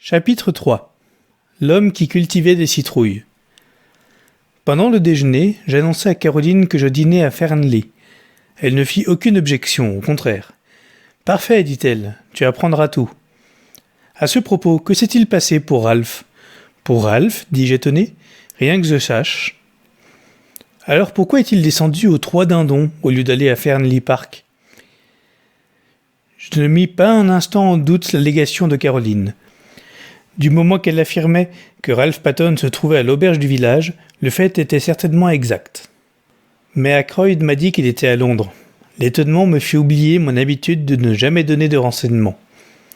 Chapitre 3. L'homme qui cultivait des citrouilles. Pendant le déjeuner, j'annonçai à Caroline que je dînais à Fernley. Elle ne fit aucune objection, au contraire. « Parfait, dit-elle, tu apprendras tout. » À ce propos, que s'est-il passé pour Ralph ? Pour Ralph, dis-je étonné, rien que je sache. Alors pourquoi est-il descendu aux Trois Dindons au lieu d'aller à Fernley Park ? Je ne mis pas un instant en doute l'allégation de Caroline. Du moment qu'elle affirmait que Ralph Patton se trouvait à l'auberge du village, le fait était certainement exact. Mais Ackroyd m'a dit qu'il était à Londres. L'étonnement me fit oublier mon habitude de ne jamais donner de renseignements.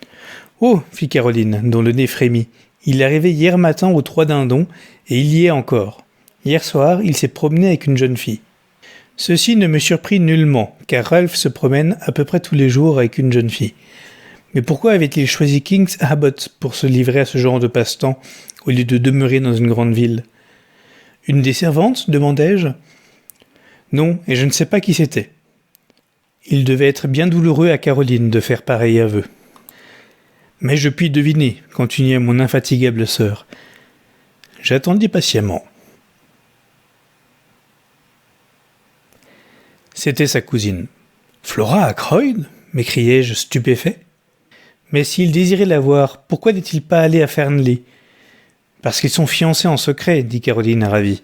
« Oh !» fit Caroline, dont le nez frémit. « Il est arrivé hier matin aux Trois Dindons, et il y est encore. Hier soir, il s'est promené avec une jeune fille. » Ceci ne me surprit nullement, car Ralph se promène à peu près tous les jours avec une jeune fille. Mais pourquoi avait-il choisi King's Abbot pour se livrer à ce genre de passe-temps, au lieu de demeurer dans une grande ville ? Une des servantes, demandai-je. Non, et je ne sais pas qui c'était. Il devait être bien douloureux à Caroline de faire pareil aveu. Mais je puis deviner, continua mon infatigable sœur. J'attendis patiemment. C'était sa cousine. « Flora Ackroyd ?» m'écriai-je stupéfait. Mais s'il désirait la voir, pourquoi n'est-il pas allé à Fernley ? Parce qu'ils sont fiancés en secret, dit Caroline ravie.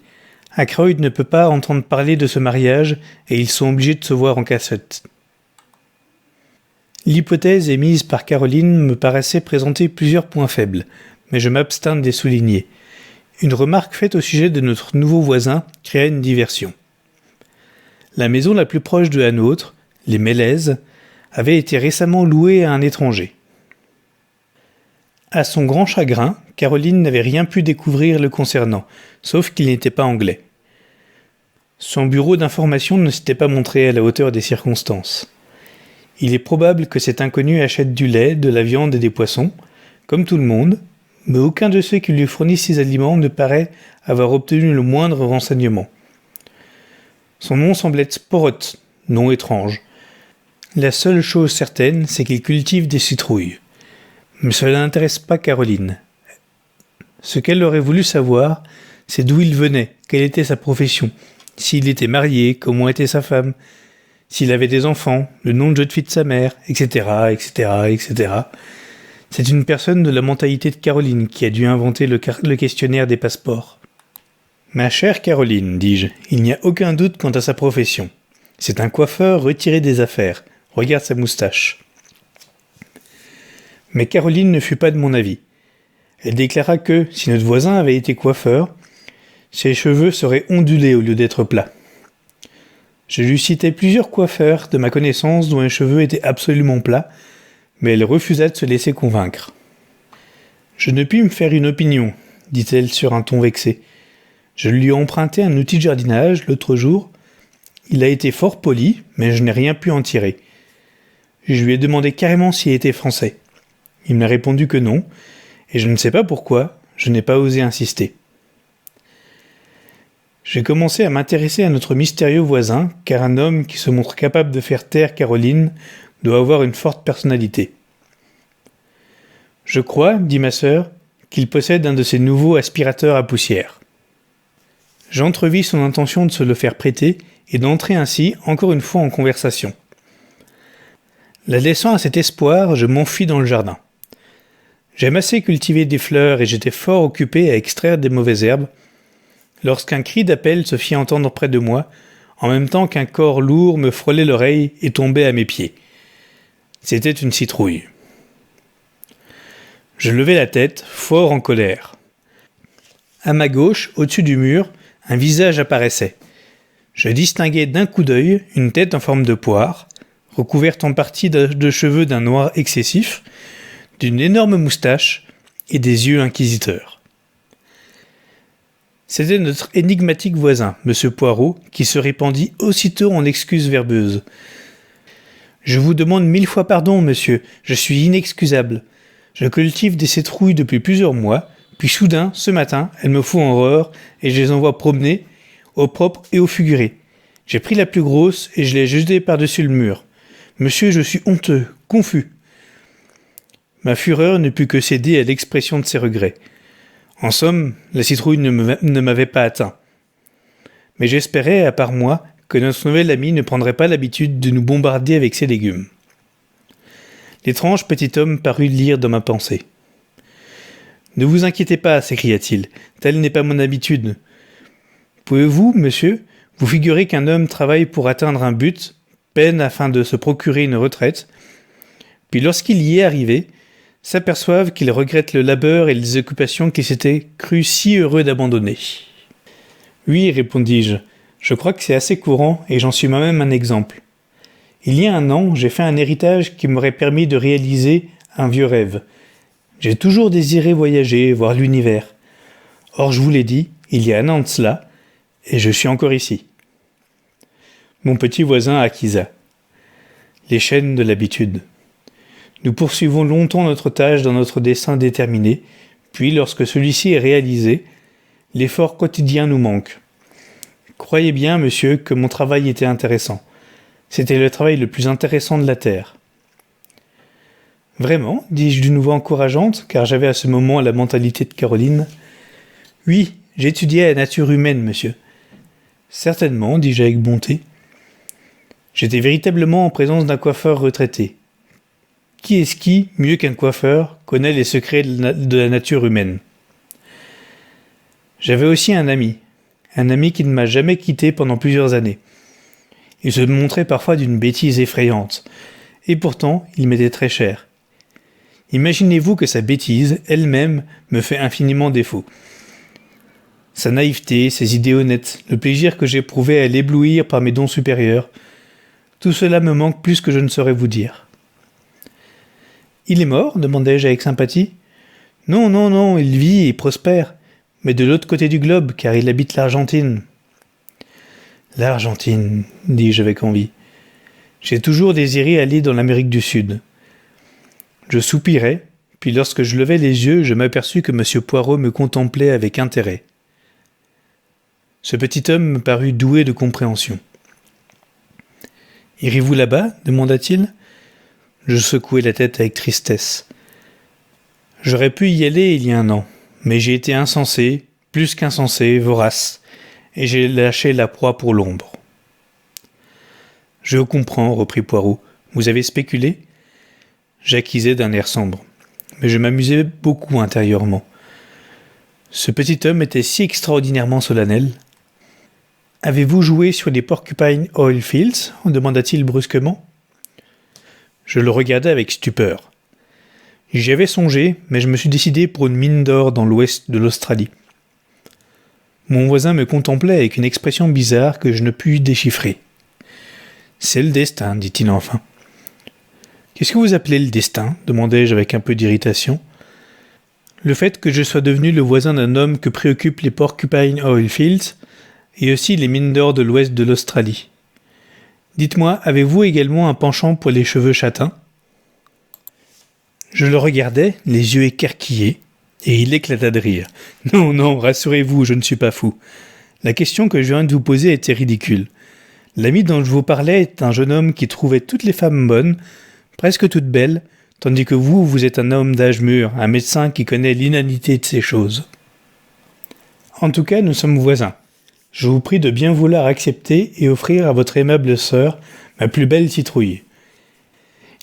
Ackroyd ne peut pas entendre parler de ce mariage et ils sont obligés de se voir en cassette. L'hypothèse émise par Caroline me paraissait présenter plusieurs points faibles, mais je m'abstins de les souligner. Une remarque faite au sujet de notre nouveau voisin créa une diversion. La maison la plus proche de la nôtre, les Mélèzes, avait été récemment louée à un étranger. À son grand chagrin, Caroline n'avait rien pu découvrir le concernant, sauf qu'il n'était pas anglais. Son bureau d'information ne s'était pas montré à la hauteur des circonstances. Il est probable que cet inconnu achète du lait, de la viande et des poissons, comme tout le monde, mais aucun de ceux qui lui fournissent ces aliments ne paraît avoir obtenu le moindre renseignement. Son nom semble être Sporot, nom étrange. La seule chose certaine, c'est qu'il cultive des citrouilles. Mais cela n'intéresse pas Caroline. Ce qu'elle aurait voulu savoir, c'est d'où il venait, quelle était sa profession, s'il était marié, comment était sa femme, s'il avait des enfants, le nom de jeune fille de sa mère, etc., etc., etc. C'est une personne de la mentalité de Caroline qui a dû inventer le questionnaire des passeports. « Ma chère Caroline, dis-je, il n'y a aucun doute quant à sa profession. C'est un coiffeur retiré des affaires. Regarde sa moustache. » Mais Caroline ne fut pas de mon avis. Elle déclara que, si notre voisin avait été coiffeur, ses cheveux seraient ondulés au lieu d'être plats. Je lui citai plusieurs coiffeurs de ma connaissance dont les cheveux étaient absolument plats, mais elle refusa de se laisser convaincre. « Je ne puis me faire une opinion, dit-elle sur un ton vexé. Je lui ai emprunté un outil de jardinage l'autre jour. Il a été fort poli, mais je n'ai rien pu en tirer. Je lui ai demandé carrément s'il était français. Il m'a répondu que non, et je ne sais pas pourquoi, je n'ai pas osé insister. J'ai commencé à m'intéresser à notre mystérieux voisin, car un homme qui se montre capable de faire taire Caroline doit avoir une forte personnalité. Je crois, dit ma sœur, qu'il possède un de ces nouveaux aspirateurs à poussière. J'entrevis son intention de se le faire prêter et d'entrer ainsi encore une fois en conversation. La laissant à cet espoir, je m'enfuis dans le jardin. J'aime assez cultiver des fleurs et j'étais fort occupé à extraire des mauvaises herbes, lorsqu'un cri d'appel se fit entendre près de moi, en même temps qu'un corps lourd me frôlait l'oreille et tombait à mes pieds. C'était une citrouille. Je levai la tête, fort en colère. À ma gauche, au-dessus du mur, un visage apparaissait. Je distinguai d'un coup d'œil une tête en forme de poire, recouverte en partie de cheveux d'un noir excessif, d'une énorme moustache et des yeux inquisiteurs. C'était notre énigmatique voisin, M. Poirot, qui se répandit aussitôt en excuses verbeuses. « Je vous demande 1000 fois pardon, monsieur, je suis inexcusable. Je cultive des citrouilles depuis plusieurs mois, puis soudain, ce matin, elles me font horreur et je les envoie promener, au propre et au figuré. J'ai pris la plus grosse et je l'ai jetée par-dessus le mur. Monsieur, je suis honteux, confus. » Ma fureur ne put que céder à l'expression de ses regrets. En somme, la citrouille ne m'avait pas atteint. Mais j'espérais, à part moi, que notre nouvel ami ne prendrait pas l'habitude de nous bombarder avec ses légumes. L'étrange petit homme parut lire dans ma pensée. « Ne vous inquiétez pas, s'écria-t-il, telle n'est pas mon habitude. Pouvez-vous, monsieur, vous figurer qu'un homme travaille pour atteindre un but, peine afin de se procurer une retraite, puis lorsqu'il y est arrivé, s'aperçoive qu'il regrette le labeur et les occupations qu'il s'était cru si heureux d'abandonner. » « Oui, répondis-je, je crois que c'est assez courant et j'en suis moi-même un exemple. Il y a 1 an, j'ai fait un héritage qui m'aurait permis de réaliser un vieux rêve. J'ai toujours désiré voyager, voir l'univers. Or, je vous l'ai dit, il y a 1 an de cela, et je suis encore ici. » Mon petit voisin acquisa. Les chaînes de l'habitude. Nous poursuivons longtemps notre tâche dans notre dessein déterminé, puis lorsque celui-ci est réalisé, l'effort quotidien nous manque. Croyez bien, monsieur, que mon travail était intéressant. C'était le travail le plus intéressant de la terre. Vraiment, dis-je d'une voix encourageante, car j'avais à ce moment la mentalité de Caroline. Oui, j'étudiais la nature humaine, monsieur. Certainement, dis-je avec bonté. J'étais véritablement en présence d'un coiffeur retraité. Qui est-ce qui, mieux qu'un coiffeur, connaît les secrets de la nature humaine? J'avais aussi un ami qui ne m'a jamais quitté pendant plusieurs années. Il se montrait parfois d'une bêtise effrayante, et pourtant il m'était très cher. Imaginez-vous que sa bêtise, elle-même, me fait infiniment défaut. Sa naïveté, ses idées honnêtes, le plaisir que j'éprouvais à l'éblouir par mes dons supérieurs, tout cela me manque plus que je ne saurais vous dire. « Il est mort ?» demandai-je avec sympathie. « Non, il vit et prospère. Mais de l'autre côté du globe, car il habite l'Argentine. » « L'Argentine, dis-je avec envie. J'ai toujours désiré aller dans l'Amérique du Sud. Je soupirai, puis lorsque je levai les yeux, je m'aperçus que M. Poirot me contemplait avec intérêt. Ce petit homme me parut doué de compréhension. « Irez-vous là-bas » demanda-t-il. Je secouai la tête avec tristesse. J'aurais pu y aller il y a 1 an. Mais j'ai été insensé, plus qu'insensé, vorace, et j'ai lâché la proie pour l'ombre. « Je comprends, reprit Poirot. Vous avez spéculé ?» J'acquisais d'un air sombre, mais je m'amusais beaucoup intérieurement. Ce petit homme était si extraordinairement solennel. « Avez-vous joué sur les Porcupine Oil Fields ?» demanda-t-il brusquement. Je le regardai avec stupeur. J'y avais songé, mais je me suis décidé pour une mine d'or dans l'ouest de l'Australie. Mon voisin me contemplait avec une expression bizarre que je ne pus déchiffrer. « C'est le destin, dit-il enfin. »« Qu'est-ce que vous appelez le destin ?» demandai-je avec un peu d'irritation. « Le fait que je sois devenu le voisin d'un homme que préoccupent les Porcupine Oil Fields et aussi les mines d'or de l'ouest de l'Australie. Dites-moi, avez-vous également un penchant pour les cheveux châtains ?» Je le regardais, les yeux écarquillés, et il éclata de rire. « Non, rassurez-vous, je ne suis pas fou. La question que je viens de vous poser était ridicule. L'ami dont je vous parlais est un jeune homme qui trouvait toutes les femmes bonnes, presque toutes belles, tandis que vous êtes un homme d'âge mûr, un médecin qui connaît l'inanité de ces choses. En tout cas, nous sommes voisins. Je vous prie de bien vouloir accepter et offrir à votre aimable sœur ma plus belle citrouille. »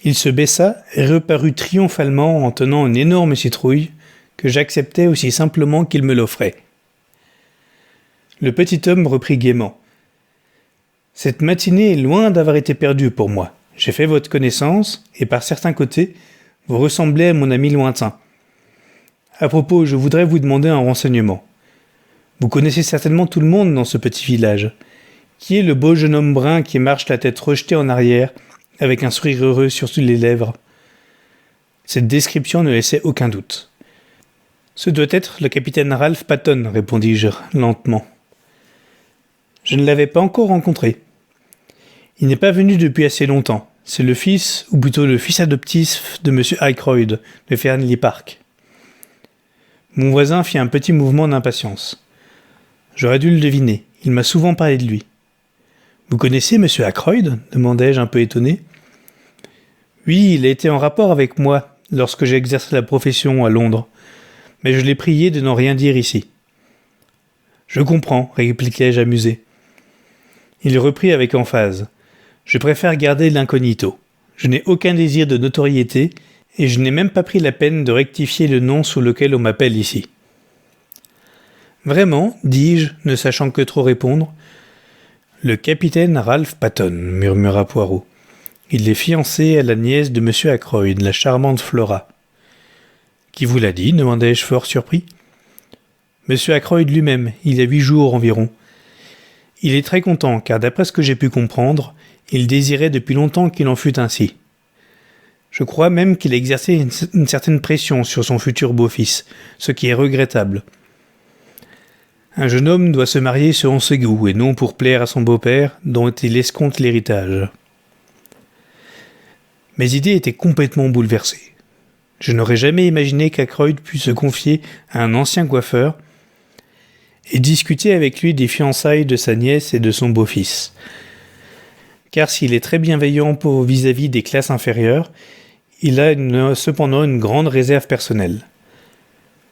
Il se baissa et reparut triomphalement en tenant une énorme citrouille que j'acceptais aussi simplement qu'il me l'offrait. Le petit homme reprit gaiement. « Cette matinée est loin d'avoir été perdue pour moi. J'ai fait votre connaissance et par certains côtés, vous ressemblez à mon ami lointain. À propos, je voudrais vous demander un renseignement. Vous connaissez certainement tout le monde dans ce petit village. Qui est le beau jeune homme brun qui marche la tête rejetée en arrière avec un sourire heureux sur les lèvres ?» Cette description ne laissait aucun doute. « Ce doit être le capitaine Ralph Patton, répondis-je lentement. Je ne l'avais pas encore rencontré. Il n'est pas venu depuis assez longtemps. C'est le fils, ou plutôt le fils adoptif de M. Aykroyd, de Fernley Park. » Mon voisin fit un petit mouvement d'impatience. J'aurais dû le deviner, il m'a souvent parlé de lui. « Vous connaissez M. Aykroyd ?» demandai-je un peu étonné. « Oui, il a été en rapport avec moi, lorsque j'ai exercé la profession à Londres, mais je l'ai prié de n'en rien dire ici. Je comprends, répliquai-je amusé. Il reprit avec emphase. Je préfère garder l'incognito. Je n'ai aucun désir de notoriété et je n'ai même pas pris la peine de rectifier le nom sous lequel on m'appelle ici. Vraiment, dis-je, ne sachant que trop répondre. Le capitaine Ralph Patton, murmura Poirot. Il est fiancé à la nièce de M. Ackroyd, la charmante Flora. Qui vous l'a dit, demandai-je fort surpris. M. Ackroyd lui-même, il y a 8 jours environ. Il est très content, car d'après ce que j'ai pu comprendre, il désirait depuis longtemps qu'il en fût ainsi. Je crois même qu'il a exercé une certaine pression sur son futur beau-fils, ce qui est regrettable. Un jeune homme doit se marier selon ses goûts, et non pour plaire à son beau-père, dont il escompte l'héritage. Mes idées étaient complètement bouleversées. Je n'aurais jamais imaginé qu'Ackroyd pût se confier à un ancien coiffeur et discuter avec lui des fiançailles de sa nièce et de son beau-fils. Car s'il est très bienveillant vis-à-vis des classes inférieures, il a cependant une grande réserve personnelle.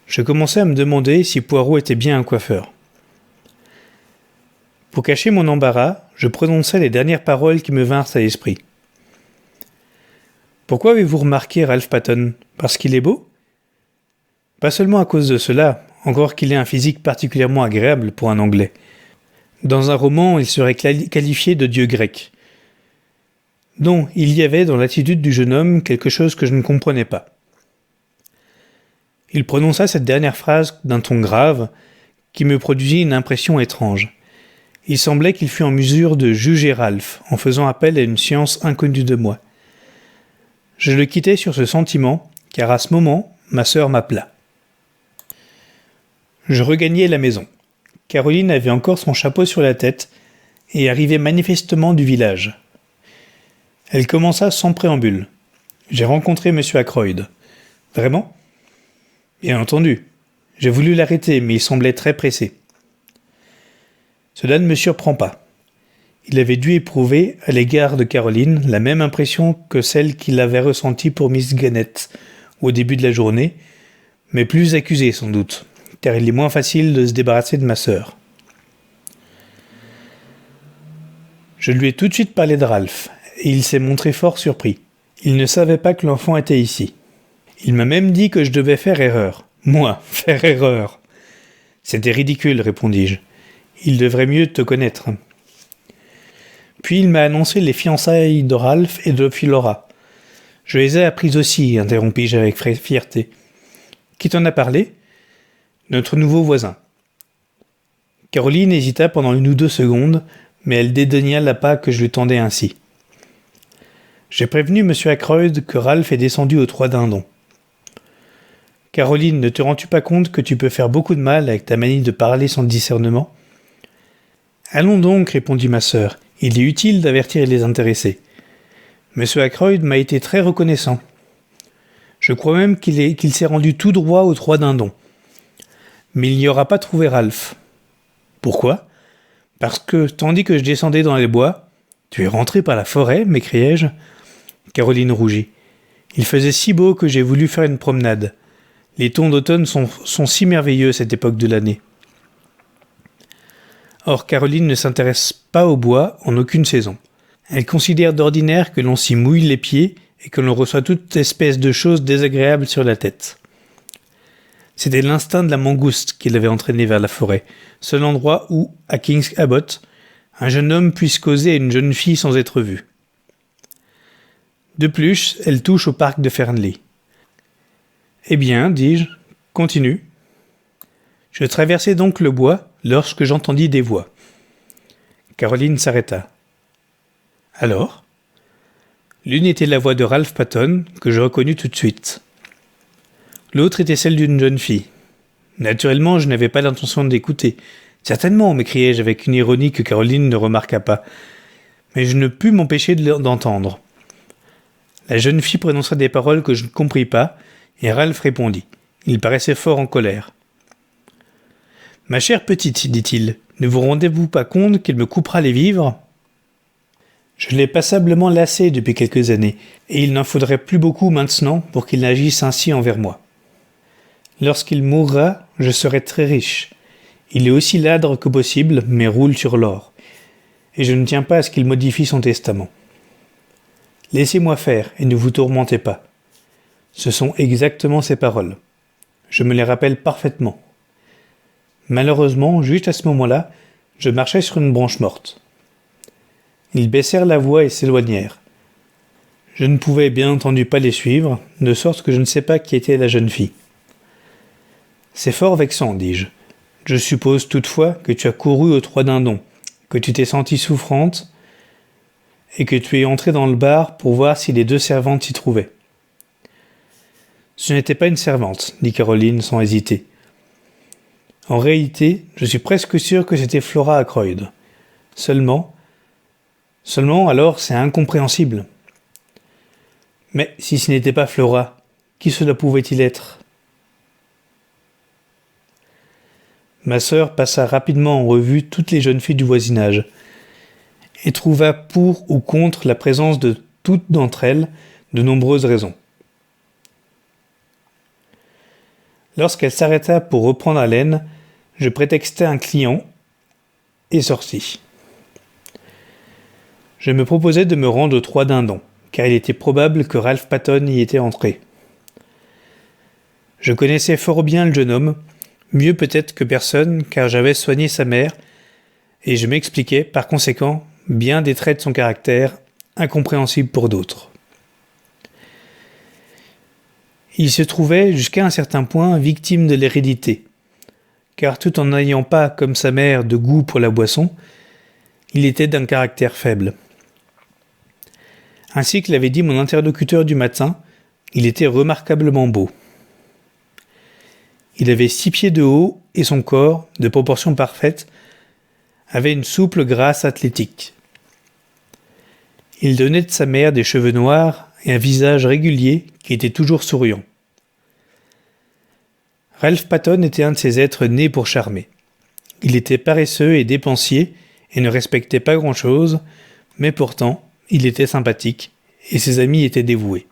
Je commençais à me demander si Poirot était bien un coiffeur. Pour cacher mon embarras, je prononçai les dernières paroles qui me vinrent à l'esprit. « Pourquoi avez-vous remarqué Ralph Patton ? Parce qu'il est beau ? Pas seulement à cause de cela, encore qu'il ait un physique particulièrement agréable pour un Anglais. Dans un roman, il serait qualifié de dieu grec. Non, il y avait dans l'attitude du jeune homme quelque chose que je ne comprenais pas. Il prononça cette dernière phrase d'un ton grave qui me produisit une impression étrange. Il semblait qu'il fût en mesure de juger Ralph en faisant appel à une science inconnue de moi. Je le quittai sur ce sentiment, car à ce moment, ma sœur m'appela. Je regagnai la maison. Caroline avait encore son chapeau sur la tête et arrivait manifestement du village. Elle commença sans préambule. J'ai rencontré M. Ackroyd. Vraiment ? Bien entendu. J'ai voulu l'arrêter, mais il semblait très pressé. Cela ne me surprend pas. Il avait dû éprouver, à l'égard de Caroline, la même impression que celle qu'il avait ressentie pour Miss Gannett au début de la journée, mais plus accusée sans doute, car il est moins facile de se débarrasser de ma sœur. Je lui ai tout de suite parlé de Ralph, et il s'est montré fort surpris. Il ne savait pas que l'enfant était ici. Il m'a même dit que je devais faire erreur. Moi, faire erreur. C'était ridicule, répondis-je. Il devrait mieux te connaître. Puis il m'a annoncé les fiançailles de Ralph et de Flora. Je les ai apprises aussi, interrompis-je avec fierté. Qui t'en a parlé ? Notre nouveau voisin. Caroline hésita pendant 1 ou 2 secondes, mais elle dédaigna l'appât que je lui tendais ainsi. J'ai prévenu M. Ackroyd que Ralph est descendu aux 3 dindons. Caroline, ne te rends-tu pas compte que tu peux faire beaucoup de mal avec ta manie de parler sans discernement ? Allons donc, répondit ma sœur. Il est utile d'avertir les intéressés. M. Ackroyd m'a été très reconnaissant. Je crois même qu'il s'est rendu tout droit aux 3 dindons. Mais il n'y aura pas trouvé Ralph. Pourquoi ? Parce que, tandis que je descendais dans les bois... Tu es rentré par la forêt, m'écriai-je. Caroline rougit. Il faisait si beau que j'ai voulu faire une promenade. Les tons d'automne sont si merveilleux cette époque de l'année. Or, Caroline ne s'intéresse pas au bois en aucune saison. Elle considère d'ordinaire que l'on s'y mouille les pieds et que l'on reçoit toute espèce de choses désagréables sur la tête. C'était l'instinct de la mangouste qui l'avait entraînée vers la forêt, seul endroit où, à King's Abbot, un jeune homme puisse causer à une jeune fille sans être vu. De plus, elle touche au parc de Fernley. Eh bien, dis-je, continue. Je traversai donc le bois lorsque j'entendis des voix. Caroline s'arrêta. Alors ? L'une était la voix de Ralph Patton, que je reconnus tout de suite. L'autre était celle d'une jeune fille. Naturellement, je n'avais pas l'intention d'écouter. Certainement, m'écriai-je avec une ironie que Caroline ne remarqua pas. Mais je ne pus m'empêcher d'entendre. La jeune fille prononça des paroles que je ne compris pas, et Ralph répondit. Il paraissait fort en colère. « Ma chère petite, dit-il, ne vous rendez-vous pas compte qu'il me coupera les vivres ?» Je l'ai passablement lassé depuis quelques années, et il n'en faudrait plus beaucoup maintenant pour qu'il n'agisse ainsi envers moi. Lorsqu'il mourra, je serai très riche. Il est aussi ladre que possible, mais roule sur l'or. Et je ne tiens pas à ce qu'il modifie son testament. Laissez-moi faire et ne vous tourmentez pas. Ce sont exactement ces paroles. Je me les rappelle parfaitement. Malheureusement, juste à ce moment-là, je marchais sur une branche morte. Ils baissèrent la voix et s'éloignèrent. Je ne pouvais bien entendu pas les suivre, de sorte que je ne sais pas qui était la jeune fille. C'est fort vexant, dis-je. Je suppose toutefois que tu as couru aux Trois Dindons, que tu t'es sentie souffrante et que tu es entrée dans le bar pour voir si les deux servantes s'y trouvaient. Ce n'était pas une servante, dit Caroline sans hésiter. En réalité, je suis presque sûr que c'était Flora Ackroyd. Seulement alors c'est incompréhensible. Mais si ce n'était pas Flora, qui cela pouvait-il être ? Ma sœur passa rapidement en revue toutes les jeunes filles du voisinage et trouva pour ou contre la présence de toutes d'entre elles de nombreuses raisons. Lorsqu'elle s'arrêta pour reprendre haleine, je prétextai un client et sortis. Je me proposais de me rendre aux Trois Dindons, car il était probable que Ralph Paton y était entré. Je connaissais fort bien le jeune homme, mieux peut-être que personne, car j'avais soigné sa mère, et je m'expliquais, par conséquent, bien des traits de son caractère, incompréhensibles pour d'autres. Il se trouvait, jusqu'à un certain point, victime de l'hérédité, car tout en n'ayant pas, comme sa mère, de goût pour la boisson, il était d'un caractère faible. Ainsi que l'avait dit mon interlocuteur du matin, il était remarquablement beau. Il avait 6 pieds de haut et son corps, de proportions parfaites, avait une souple grâce athlétique. Il donnait de sa mère des cheveux noirs et un visage régulier qui était toujours souriant. Ralph Paton était un de ces êtres nés pour charmer. Il était paresseux et dépensier et ne respectait pas grand-chose, mais pourtant, il était sympathique et ses amis étaient dévoués.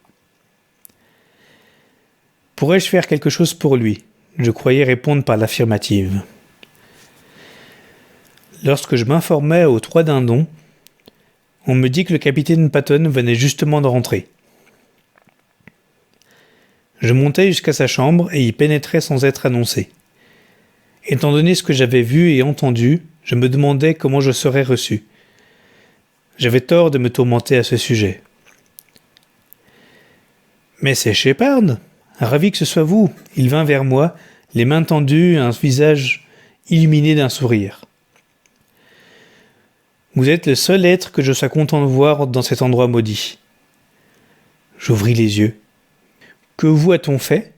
Pourrais-je faire quelque chose pour lui ? Je croyais répondre par l'affirmative. Lorsque je m'informais aux Trois Dindons, on me dit que le capitaine Paton venait justement de rentrer. Je montai jusqu'à sa chambre et y pénétrai sans être annoncé. Étant donné ce que j'avais vu et entendu, je me demandais comment je serais reçu. J'avais tort de me tourmenter à ce sujet. « Mais c'est Sheppard ! Ravi que ce soit vous !» Il vint vers moi, les mains tendues, un visage illuminé d'un sourire. « Vous êtes le seul être que je sois content de voir dans cet endroit maudit. » J'ouvris les yeux. « Que vous a-t-on fait ?»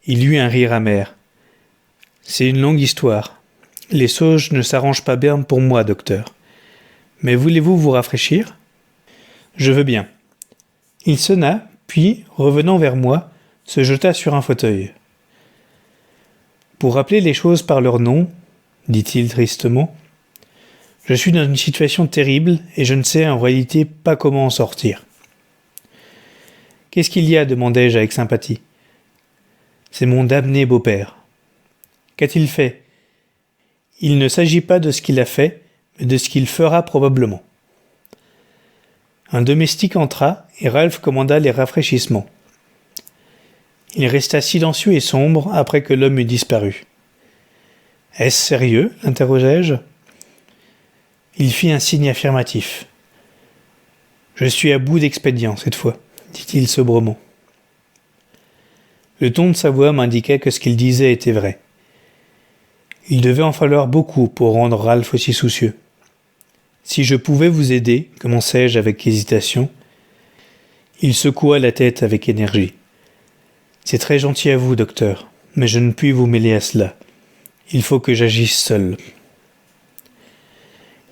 Il eut un rire amer. « C'est une longue histoire. Les sauges ne s'arrangent pas bien pour moi, docteur. Mais voulez-vous vous rafraîchir ? Je veux bien. » Il sonna, puis, revenant vers moi, se jeta sur un fauteuil. « Pour rappeler les choses par leur nom, dit-il tristement, je suis dans une situation terrible et je ne sais en réalité pas comment en sortir. » « Qu'est-ce qu'il y a ? Demandai-je avec sympathie. « C'est mon damné beau-père. »« Qu'a-t-il fait ? » ?»« Il ne s'agit pas de ce qu'il a fait, mais de ce qu'il fera probablement. » Un domestique entra et Ralph commanda les rafraîchissements. Il resta silencieux et sombre après que l'homme eut disparu. « Est-ce sérieux ? L'interrogeai-je. Il fit un signe affirmatif. « Je suis à bout d'expédients cette fois, » dit-il sobrement. Le ton de sa voix m'indiquait que ce qu'il disait était vrai. Il devait en falloir beaucoup pour rendre Ralph aussi soucieux. « Si je pouvais vous aider, commençai-je avec hésitation. » Il secoua la tête avec énergie. « C'est très gentil à vous, docteur, mais je ne puis vous mêler à cela. Il faut que j'agisse seul. »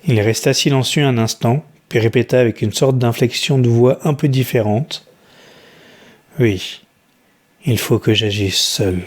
Il resta silencieux un instant, puis répéta avec une sorte d'inflexion de voix un peu différente. « Oui, il faut que j'agisse seul. »